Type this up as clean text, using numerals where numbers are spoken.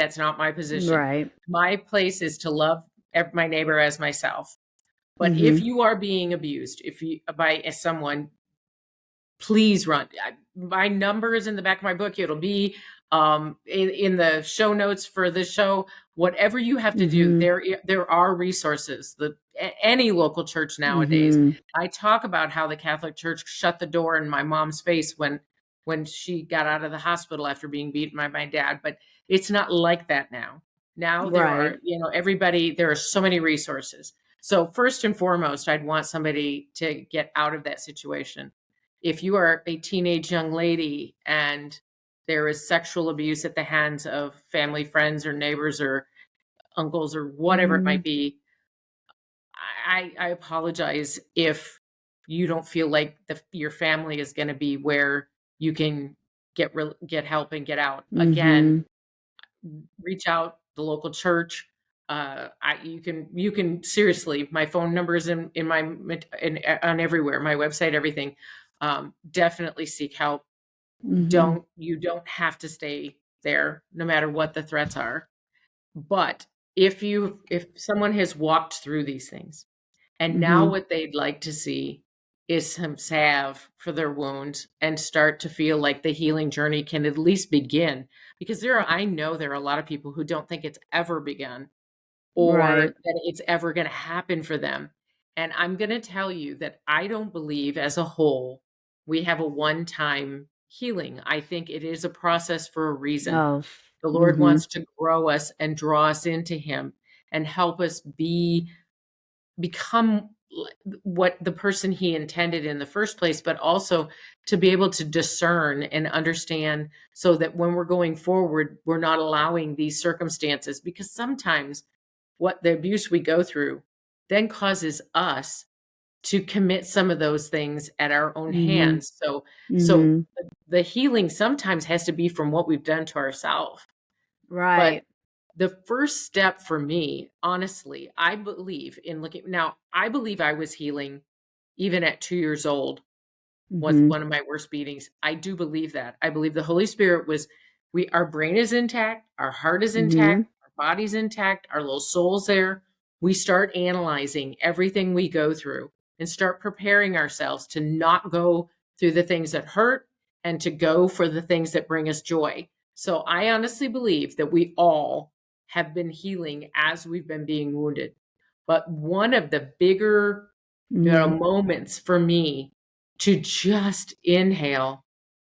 That's not my position. Right. My place is to love my neighbor as myself. But if Mm-hmm. you are being abused, if you by someone, please run. My number is in the back of my book. It'll be in the show notes for this show. Whatever you have to do, Mm-hmm. there are resources. Any local church nowadays. Mm-hmm. I talk about how the Catholic Church shut the door in my mom's face when she got out of the hospital after being beaten by my dad. But it's not like that now. Now there are, Right. everybody. There are so many resources. So first and foremost, I'd want somebody to get out of that situation. If you are a teenage young lady and there is sexual abuse at the hands of family, friends, or neighbors, or uncles, or whatever it Mm-hmm. might be, I apologize if you don't feel like your family is going to be where you can get help and get out. Again, Mm-hmm. reach out the local church. You can seriously. My phone number is in my on everywhere. My website, everything. Definitely seek help. Mm-hmm. You don't have to stay there, no matter what the threats are. But if someone has walked through these things, and now Mm-hmm. what they'd like to see is some salve for their wounds and start to feel like the healing journey can at least begin. Because I know there are a lot of people who don't think it's ever begun or Right. that it's ever going to happen for them. And I'm going to tell you that I don't believe as a whole we have a one-time healing. I think it is a process for a reason. Oh. The Lord Mm-hmm. wants to grow us and draw us into Him and help us become what the person He intended in the first place, but also to be able to discern and understand so that when we're going forward, we're not allowing these circumstances, because sometimes what the abuse we go through then causes us to commit some of those things at our own Mm-hmm. hands. So Mm-hmm. the healing sometimes has to be from what we've done to ourselves. But Right. the first step for me, honestly, I believe in looking now, I believe I was healing even at 2 years old was Mm-hmm. one of my worst beatings. I do believe that. I believe the Holy Spirit was our brain is intact, our heart is Mm-hmm. intact, our body's intact, our little soul's there. We start analyzing everything we go through and start preparing ourselves to not go through the things that hurt and to go for the things that bring us joy. So I honestly believe that we all have been healing as we've been being wounded. But one of the bigger, Mm-hmm. moments for me to just inhale